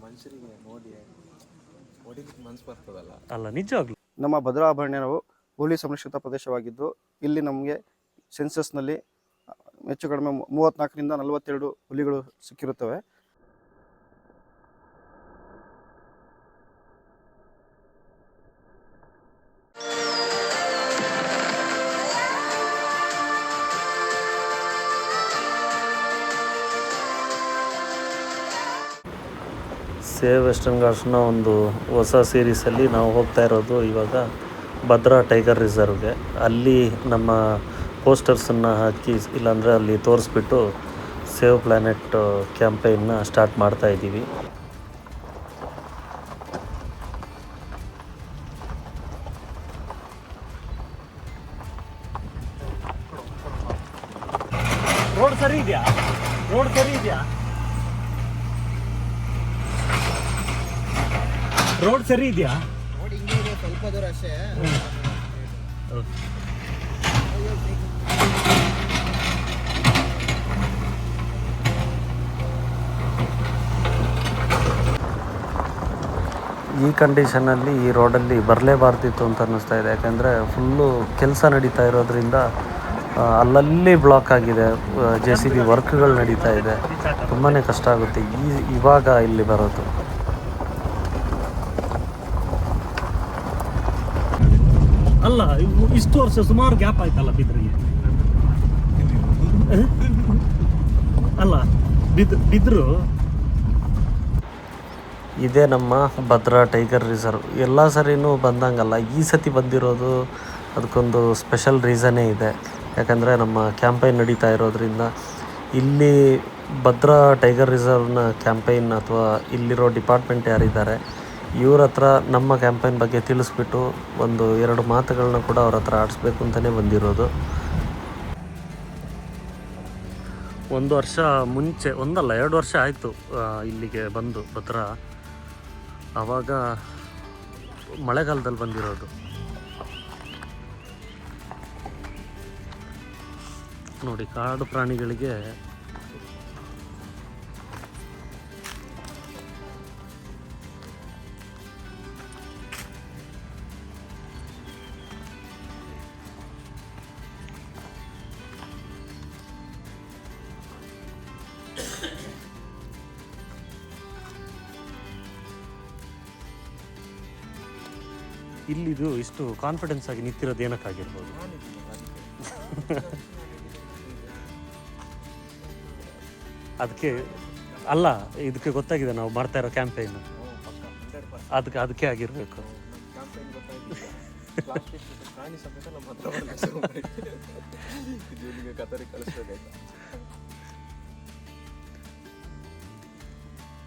ಮನುಷ್ಯರಿಗೆ ನೋಡಿ ಹೊಡಿಲಿಕ್ಕೆ ಮನಸ್ಸು ಬರ್ತದಲ್ಲ. ಅಲ್ಲ ನಿಜವಾಗ್ಲು ನಮ್ಮ ಭದ್ರಾ ಅಭಯಾರಣ್ಯವು ಹುಲಿ ಸಂರಕ್ಷಿತ ಪ್ರದೇಶವಾಗಿದ್ದು ಇಲ್ಲಿ ನಮಗೆ ಸೆನ್ಸಸ್ನಲ್ಲಿ ಹೆಚ್ಚು ಕಡಿಮೆ 34ರಿಂದ 42 ಹುಲಿಗಳು ಸಿಕ್ಕಿರುತ್ತವೆ. ಸೇವ್ ವೆಸ್ಟರ್ನ್ ಘಾಟ್ಸ್ನ ಒಂದು ಹೊಸ ಸೀರೀಸಲ್ಲಿ ನಾವು ಹೋಗ್ತಾ ಇರೋದು ಇವಾಗ ಭದ್ರಾ ಟೈಗರ್ ರಿಸರ್ವ್ಗೆ. ಅಲ್ಲಿ ನಮ್ಮ ಪೋಸ್ಟರ್ಸನ್ನು ಹಾಕಿ ಇಲ್ಲಾಂದರೆ ಅಲ್ಲಿ ತೋರಿಸ್ಬಿಟ್ಟು ಸೇವ್ ಪ್ಲ್ಯಾನೆಟ್ ಕ್ಯಾಂಪೇನ್ನ ಸ್ಟಾರ್ಟ್ ಮಾಡ್ತಾ ಇದ್ದೀವಿ. ರೋಡ್ ಸರಿ ಇದೆಯಾ? ರೋಡ್ ಸರಿ ಇದೆಯಾ? ರೋಡ್ ಸರಿ ಇದೆಯಾ? ನೋಡಿ ಹಿಂಗೆ ಇದೆ, ಸ್ವಲ್ಪ ದೂರ ಅಷ್ಟೇ. ಈ ಕಂಡೀಷನಲ್ಲಿ ಈ ರೋಡಲ್ಲಿ ಬರಲೇಬಾರ್ದಿತ್ತು ಅಂತ ಅನ್ನಿಸ್ತಾ ಇದೆ. ಯಾಕೆಂದರೆ ಫುಲ್ಲು ಕೆಲಸ ನಡೀತಾ ಇರೋದ್ರಿಂದ ಅಲ್ಲಲ್ಲಿ ಬ್ಲಾಕ್ ಆಗಿದೆ. JCB ವರ್ಕ್ಗಳು ನಡೀತಾ ಇದೆ. ತುಂಬಾ ಕಷ್ಟ ಆಗುತ್ತೆ ಇವಾಗ ಇಲ್ಲಿ ಬರೋದು. ಅಲ್ಲ ಇಷ್ಟು ವರ್ಷ ಸುಮಾರು ಗ್ಯಾಪ್ ಆಯ್ತಲ್ಲ ಬಿದ್ರಿಗೆ. ಅಲ್ಲ ಬಿದ್ರು. ಇದೇ ನಮ್ಮ ಭದ್ರಾ ಟೈಗರ್ ರಿಸರ್ವ್. ಎಲ್ಲ ಸರಿನೂ ಬಂದಂಗಲ್ಲ, ಈ ಸತಿ ಬಂದಿರೋದು ಅದಕ್ಕೊಂದು ಸ್ಪೆಷಲ್ ರೀಸನ್ನೇ ಇದೆ. ಯಾಕಂದರೆ ನಮ್ಮ ಕ್ಯಾಂಪೈನ್ ನಡೀತಾ ಇರೋದ್ರಿಂದ ಇಲ್ಲಿ ಭದ್ರಾ ಟೈಗರ್ ರಿಸರ್ವ್ನ ಕ್ಯಾಂಪೈನ್ ಅಥವಾ ಇಲ್ಲಿರೋ ಡಿಪಾರ್ಟ್ಮೆಂಟ್ ಯಾರಿದ್ದಾರೆ ಇವ್ರ ಹತ್ರ ನಮ್ಮ ಕ್ಯಾಂಪೈನ್ ಬಗ್ಗೆ ತಿಳಿಸ್ಬಿಟ್ಟು 1-2 ಮಾತುಗಳನ್ನ ಕೂಡ ಅವ್ರ ಹತ್ರ ಆಡಿಸ್ಬೇಕು ಅಂತಲೇ ಬಂದಿರೋದು. 1 ವರ್ಷ ಮುಂಚೆ, 2 ವರ್ಷ ಆಯಿತು ಇಲ್ಲಿಗೆ ಬಂದು ಭದ್ರಾ. ಆವಾಗ ಮಳೆಗಾಲದಲ್ಲಿ ಬಂದಿರೋದು. ನೋಡಿ ಕಾಡು ಪ್ರಾಣಿಗಳಿಗೆ ಇಲ್ಲಿದು ಇಷ್ಟು ಕಾನ್ಫಿಡೆನ್ಸ್ ಆಗಿ ನಿಂತಿರೋದು ಏನಕ್ಕಾಗಿರ್ಬೋದು? ಅದಕ್ಕೆ ಅಲ್ಲ, ಇದಕ್ಕೆ ಗೊತ್ತಾಗಿದೆ ನಾವು ಮಾಡ್ತಾ ಇರೋ ಕ್ಯಾಂಪೇನ್, ಅದಕ್ಕೆ ಆಗಿರಬೇಕು.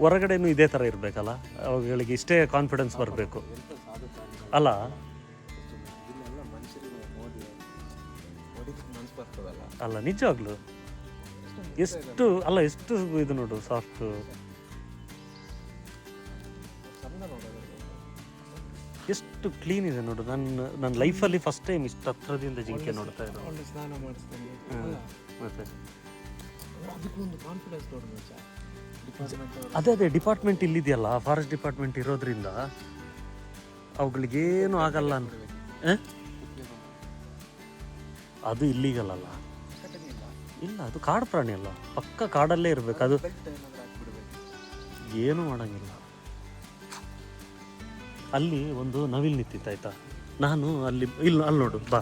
ಹೊರಗಡೆನೂ ಇದೇ ಥರ ಇರಬೇಕಲ್ಲ, ಅವುಗಳಿಗೆ ಇಷ್ಟೇ ಕಾನ್ಫಿಡೆನ್ಸ್ ಬರಬೇಕು ಅಲ್ಲ. ಅಲ್ಲ ನಿಜವಾಗ್ಲು ಎಷ್ಟು ಇದು ನೋಡು ಸಾಫ್ಟ್, ಎಷ್ಟು ಕ್ಲೀನ್ ಇದೆ ನೋಡು. ನನ್ನ ಲೈಫಲ್ಲಿ ಫಸ್ಟ್ ಟೈಮ್ ಇಷ್ಟು ಹತ್ರದಿಂದ ಜಿಂಕೆ ನೋಡ್ತಾ ಇರೋದು. ಸ್ನಾನ ಮಾಡಿಸ್ತೀನಿ ಮತ್ತೆ ಕಾನ್ಫಿಡೆನ್ಸ್ ಅದೇ ಡಿಪಾರ್ಟ್ಮೆಂಟ್ ಇಲ್ಲಿದೆಯಲ್ಲ, ಫಾರೆಸ್ಟ್ ಡಿಪಾರ್ಟ್ಮೆಂಟ್ ಇರೋದ್ರಿಂದ ಅವುಗಳಿಗೇನು ಆಗಲ್ಲ ಅಂದ್ರೆ ಅದು ಇಲ್ಲಿಗಲ್ಲ. ಇಲ್ಲ, ಅದು ಕಾಡು ಪ್ರಾಣಿ ಅಲ್ಲ, ಪಕ್ಕ ಕಾಡಲ್ಲೇ ಇರಬೇಕು. ಅದು ಏನು ಮಾಡಂಗಿಲ್ಲ. ಅಲ್ಲಿ ಒಂದು ನವಿಲ್ ನಿಂತಿತ್ತಾಯ್ತಾ, ನಾನು ಅಲ್ಲಿ ನೋಡು ಬಾ.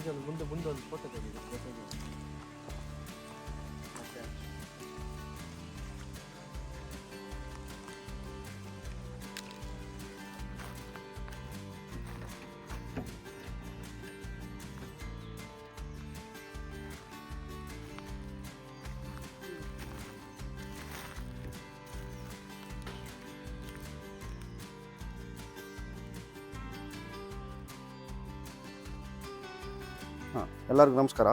ಎಲ್ಲರಿಗೂ ನಮಸ್ಕಾರ.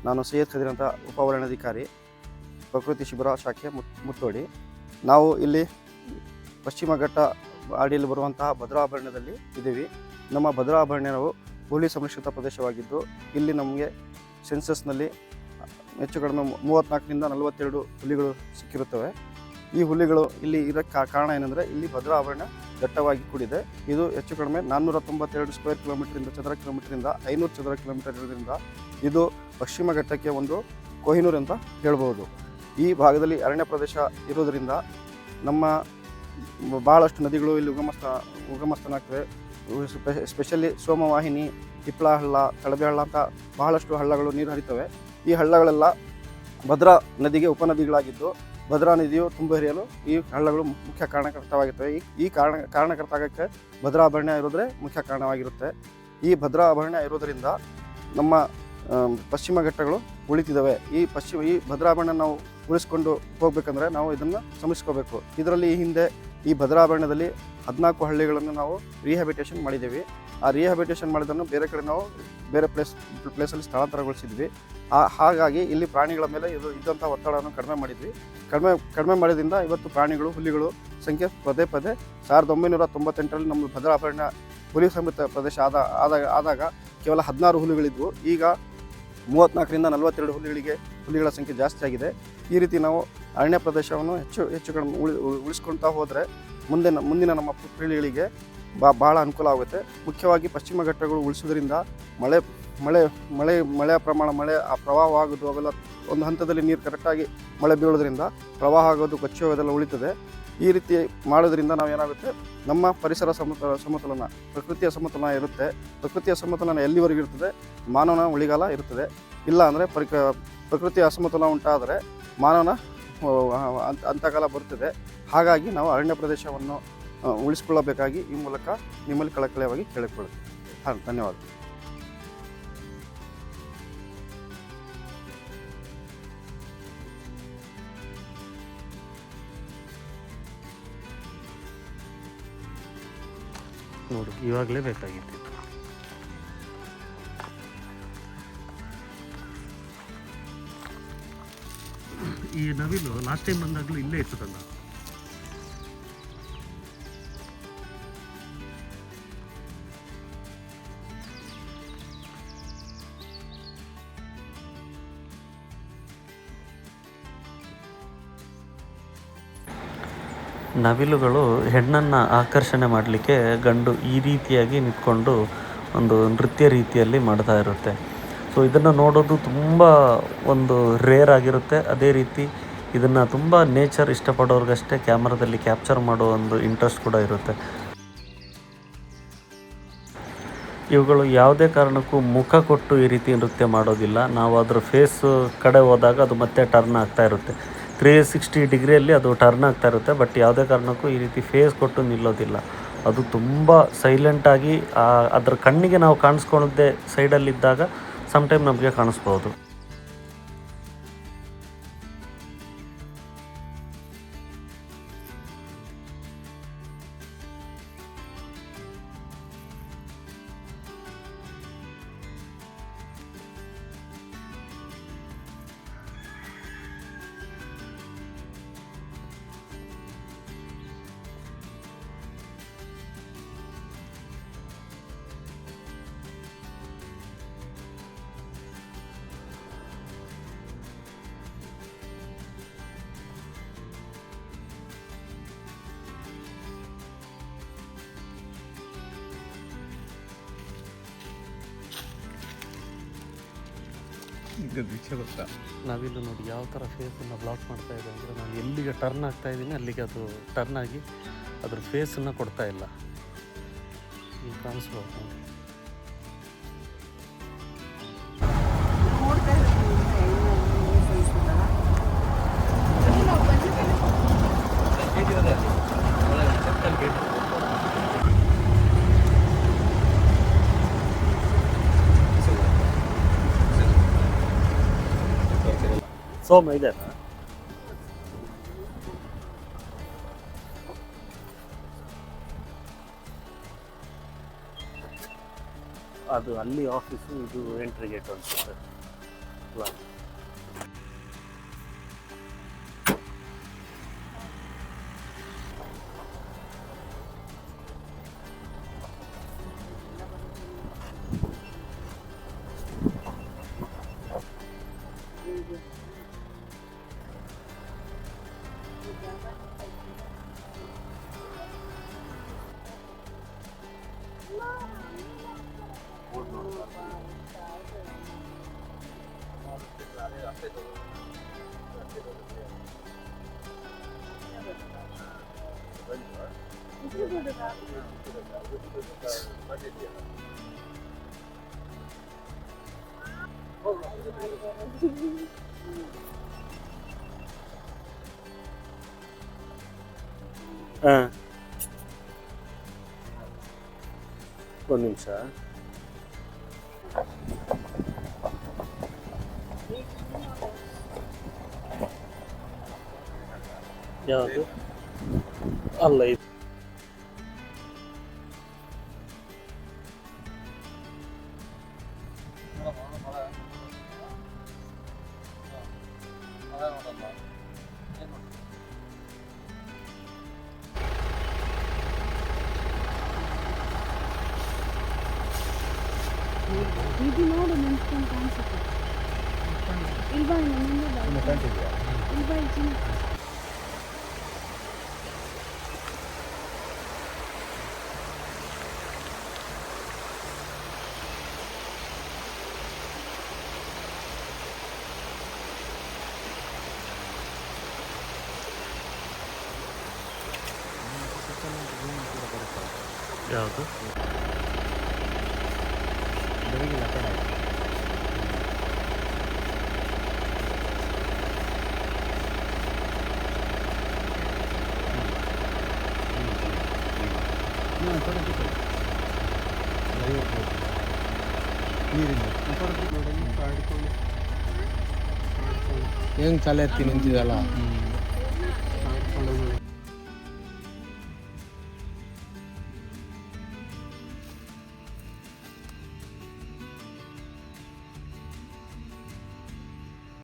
ನಾನು ಸೈಯದ್ ಖದೀರ್ ಅಂತ, ಉಪವರಣಾಧಿಕಾರಿ, ಪ್ರಕೃತಿ ಶಿಬಿರ ಶಾಖೆ ಮುತ್ತೋಡಿ. ನಾವು ಇಲ್ಲಿ ಪಶ್ಚಿಮ ಘಟ್ಟ ಅಡಿಯಲ್ಲಿ ಬರುವಂತಹ ಭದ್ರಾ ಅಭಯಾರಣ್ಯದಲ್ಲಿ ಇದ್ದೀವಿ. ನಮ್ಮ ಭದ್ರಾ ಅಭಯಾರಣ್ಯವು ಹುಲಿ ಸಂರಕ್ಷಿತ ಪ್ರದೇಶವಾಗಿದ್ದು ಇಲ್ಲಿ ನಮಗೆ ಸೆನ್ಸಸ್ನಲ್ಲಿ ಹೆಚ್ಚು ಕಡಿಮೆ 34ರಿಂದ 42 ಹುಲಿಗಳು ಸಿಕ್ಕಿರುತ್ತವೆ. ಈ ಹುಲಿಗಳು ಇಲ್ಲಿ ಇರೋಕ್ಕೆ ಕಾರಣ ಏನಂದರೆ ಇಲ್ಲಿ ಭದ್ರಾ ಅಭಯಾರಣ್ಯ ದಟ್ಟವಾಗಿ ಕೂಡಿದೆ. ಇದು ಹೆಚ್ಚು ಕಡಿಮೆ 492 ಸ್ಕ್ವೇರ್ ಕಿಲೋಮೀಟರಿಂದ ಚದರ ಕಿಲೋಮೀಟರಿಂದ 500 ಚದರ ಕಿಲೋಮೀಟರ್ ಇರೋದ್ರಿಂದ ಇದು ಪಶ್ಚಿಮ ಘಟ್ಟಕ್ಕೆ ಒಂದು ಕೊಹಿನೂರ್ ಅಂತ ಹೇಳ್ಬೋದು. ಈ ಭಾಗದಲ್ಲಿ ಅರಣ್ಯ ಪ್ರದೇಶ ಇರೋದರಿಂದ ನಮ್ಮ ಭಾಳಷ್ಟು ನದಿಗಳು ಇಲ್ಲಿ ಉಗಮಸ್ಥಾನಾಗ್ತವೆ. ಸ್ಪೆಷಲಿ ಸೋಮವಾಹಿನಿ, ಹಿಪ್ಪಳ ಹಳ್ಳ, ತಳಬೆ ಹಳ್ಳ ಅಂತ ಬಹಳಷ್ಟು ಹಳ್ಳಗಳು ನೀರು ಹರಿತವೆ. ಈ ಹಳ್ಳಗಳೆಲ್ಲ ಭದ್ರಾ ನದಿಗೆ ಉಪನದಿಗಳಾಗಿದ್ದು ಭದ್ರಾ ನದಿಯು ತುಂಬ ಹರಿಯಲು ಈ ಹಳ್ಳಗಳು ಮುಖ್ಯ ಕಾರಣಕರ್ತವಾಗಿರ್ತವೆ. ಈ ಕಾರಣಕರ್ತ ಆಗೋಕ್ಕೆ ಭದ್ರಾ ಅಭಯಾರಣ್ಯ ಇರೋದ್ರೆ ಮುಖ್ಯ ಕಾರಣವಾಗಿರುತ್ತೆ. ಈ ಭದ್ರಾ ಅಭಯಾರಣ್ಯ ಇರೋದರಿಂದ ನಮ್ಮ ಪಶ್ಚಿಮ ಘಟ್ಟಗಳು ಉಳಿತಿದ್ದಾವೆ. ಈ ಭದ್ರಾ ಅಭಯಾರಣ್ಯ ನಾವು ಉಳಿಸ್ಕೊಂಡು ಹೋಗ್ಬೇಕಂದ್ರೆ ನಾವು ಇದನ್ನು ಸಂರಕ್ಷಿಸ್ಕೋಬೇಕು. ಇದರಲ್ಲಿ ಈ ಹಿಂದೆ ಈ ಭದ್ರಾ ಅಭಯಾರಣ್ಯದಲ್ಲಿ 14 ಹಳ್ಳಿಗಳನ್ನು ನಾವು ರಿಹ್ಯಾಬಿಟೇಷನ್ ಮಾಡಿದ್ದೀವಿ. ಆ ರಿಹ್ಯಾಬಿಟೇಷನ್ ಮಾಡಿದ್ದನ್ನು ಬೇರೆ ಕಡೆ ನಾವು ಬೇರೆ ಪ್ಲೇಸಲ್ಲಿ ಸ್ಥಳಾಂತರಗೊಳಿಸಿದ್ವಿ. ಹಾಗಾಗಿ ಇಲ್ಲಿ ಪ್ರಾಣಿಗಳ ಮೇಲೆ ಇದ್ದಂಥ ಒತ್ತಡವನ್ನು ಕಡಿಮೆ ಮಾಡಿದ್ವಿ. ಕಡಿಮೆ ಮಾಡಿದ್ರಿಂದ ಇವತ್ತು ಪ್ರಾಣಿಗಳು, ಹುಲಿಗಳು ಸಂಖ್ಯೆ ಪದೇ 1998ರಲ್ಲಿ ನಮ್ಮ ಭದ್ರಾ ಅಭಯಾರಣ್ಯ ಹುಲಿ ಸಂರಕ್ಷಿತ ಪ್ರದೇಶ ಆದಾಗ ಕೇವಲ 16 ಹುಲಿಗಳಿದ್ವು. ಈಗ 34ರಿಂದ 42 ಹುಲಿಗಳ ಸಂಖ್ಯೆ ಜಾಸ್ತಿ ಆಗಿದೆ. ಈ ರೀತಿ ನಾವು ಅರಣ್ಯ ಪ್ರದೇಶವನ್ನು ಹೆಚ್ಚು ಕಡಿಮೆ ಉಳಿಸ್ಕೊಳ್ತಾ ಹೋದರೆ ಮುಂದಿನ ನಮ್ಮ ಪೀಳಿಗೆಗಳಿಗೆ ಭಾಳ ಅನುಕೂಲ ಆಗುತ್ತೆ. ಮುಖ್ಯವಾಗಿ ಪಶ್ಚಿಮ ಘಟ್ಟಗಳು ಉಳಿಸೋದ್ರಿಂದ ಮಳೆಯ ಪ್ರಮಾಣ, ಆ ಪ್ರವಾಹ ಆಗೋದು ಅವೆಲ್ಲ ಒಂದು ಹಂತದಲ್ಲಿ ನೀರು ಕರೆಕ್ಟಾಗಿ ಮಳೆ ಬೀಳೋದ್ರಿಂದ ಪ್ರವಾಹ ಆಗೋದು, ಕೊಚ್ಚಿ ಹೋಗೋದೆಲ್ಲ ಉಳಿತದೆ. ಈ ರೀತಿ ಮಾಡೋದ್ರಿಂದ ನಾವೇನಾಗುತ್ತೆ, ನಮ್ಮ ಪರಿಸರ ಸಮತೋಲನ, ಪ್ರಕೃತಿಯ ಸಮತೋಲನ ಇರುತ್ತೆ. ಪ್ರಕೃತಿಯ ಸಮತೋಲನ ಎಲ್ಲಿವರೆಗೂ ಇರ್ತದೆ, ಮಾನವನ ಉಳಿಗಾಲ ಇರ್ತದೆ. ಇಲ್ಲ ಅಂದರೆ ಪ್ರಕೃತಿಯ ಅಸಮತೋಲನ ಉಂಟಾದರೆ ಮಾನವನ ಅಂತಕಾಲ ಬರುತ್ತದೆ. ಹಾಗಾಗಿ ನಾವು ಅರಣ್ಯ ಪ್ರದೇಶವನ್ನು ಉಳಿಸಿಕೊಳ್ಳಬೇಕಾಗಿ ಈ ಮೂಲಕ ನಿಮ್ಮಲ್ಲಿ ಕಳಕಳಿಯಾಗಿ ಕೇಳಿಕೊಳ್ಳುತ್ತೇವೆ. ಧನ್ಯವಾದ. ನೋಡು, ಇವಾಗಲೇ ಬೇಕಾಗಿತ್ತು. ಈ ನವಿಲು ಲಾಸ್ಟ್ ಟೈಮ್ ಬಂದಾಗಲೂ ಇಲ್ಲೇ ಇರ್ತದಲ್ಲ. ನವಿಲುಗಳು ಹೆಣ್ಣನ್ನು ಆಕರ್ಷಣೆ ಮಾಡಲಿಕ್ಕೆ ಗಂಡು ಈ ರೀತಿಯಾಗಿ ನಿಂತ್ಕೊಂಡು ಒಂದು ನೃತ್ಯ ರೀತಿಯಲ್ಲಿ ಮಾಡ್ತಾ ಇರುತ್ತೆ. ಸೊ ಇದನ್ನು ನೋಡೋದು ತುಂಬ ಒಂದು ರೇರ್ ಆಗಿರುತ್ತೆ. ಅದೇ ರೀತಿ ಇದನ್ನು ತುಂಬ ನೇಚರ್ ಇಷ್ಟಪಡೋರ್ಗಷ್ಟೇ ಕ್ಯಾಮ್ರಾದಲ್ಲಿ ಕ್ಯಾಪ್ಚರ್ ಮಾಡೋ ಒಂದು ಇಂಟ್ರೆಸ್ಟ್ ಕೂಡ ಇರುತ್ತೆ. ಇವುಗಳು ಯಾವುದೇ ಕಾರಣಕ್ಕೂ ಮುಖ ಕೊಟ್ಟು ಈ ರೀತಿ ನೃತ್ಯ ಮಾಡೋದಿಲ್ಲ. ನಾವು ಅದರ ಫೇಸ್ ಕಡೆ ಹೋದಾಗ ಅದು ಮತ್ತೆ ಟರ್ನ್ ಆಗ್ತಾ ಇರುತ್ತೆ. 360 ಡಿಗ್ರಿಯಲ್ಲಿ ಅದು ಟರ್ನ್ ಆಗ್ತಾ ಇರುತ್ತೆ. ಬಟ್ ಯಾವುದೇ ಕಾರಣಕ್ಕೂ ಈ ರೀತಿ ಫೇಸ್ ಕೊಟ್ಟು ನಿಲ್ಲೋದಿಲ್ಲ. ಅದು ತುಂಬ ಸೈಲೆಂಟಾಗಿ ಅದರ ಕಣ್ಣಿಗೆ ನಾವು ಕಾಣಿಸ್ಕೊಳ್ಳೋದೇ ಸೈಡಲ್ಲಿದ್ದಾಗ ಸಮ್ಟೈಮ್ ನಮಗೆ ಕಾಣಿಸ್ಬೋದು. ನಾವಿಲ್ಲಿ ನೋಡಿ ಯಾವ ಥರ ಫೇಸನ್ನು ಬ್ಲಾಕ್ ಮಾಡ್ತಾ ಇದೆ ಅಂದರೆ, ನಾನು ಎಲ್ಲಿಗೆ ಟರ್ನ್ ಆಗ್ತಾ ಇದ್ದೀನಿ ಅಲ್ಲಿಗೆ ಅದು ಟರ್ನ್ ಆಗಿ ಅದ್ರ ಫೇಸನ್ನು ಕೊಡ್ತಾ ಇಲ್ಲ. ಈಗ ಕಾಣಿಸ್ಬೋದು ನೋಡಿ. ಸೋಮ ಇದೆ, ಅದು ಅಲ್ಲಿ ಆಫೀಸು, ಇದು ಎಂಟ್ರಿ ಗೇಟ್ ಅನ್ಸುತ್ತೆ. ಹಾಂ, ಒಂದು ನಿಮಿಷ. ಯಾವುದು ಅಲ್ಲ ಇದು ಇದು ನೋಡು ನೆನ್ಸ್ಕೊಂಡು ಕಾಣಿಸುತ್ತೆ. ಇಲ್ಲಿ ಬಾ, ಇನ್ನು ಮುಂದೆ ಬಾ. ಇಲ್ಲಿ ಬಾ, ಇಲ್ಲಿ ಚಿನ್ನ. ಯಾವುದು ಹೆಂಗ್ ತಲೆ ಎತ್ತಿ ನಿಂತಿದಲ್ಲ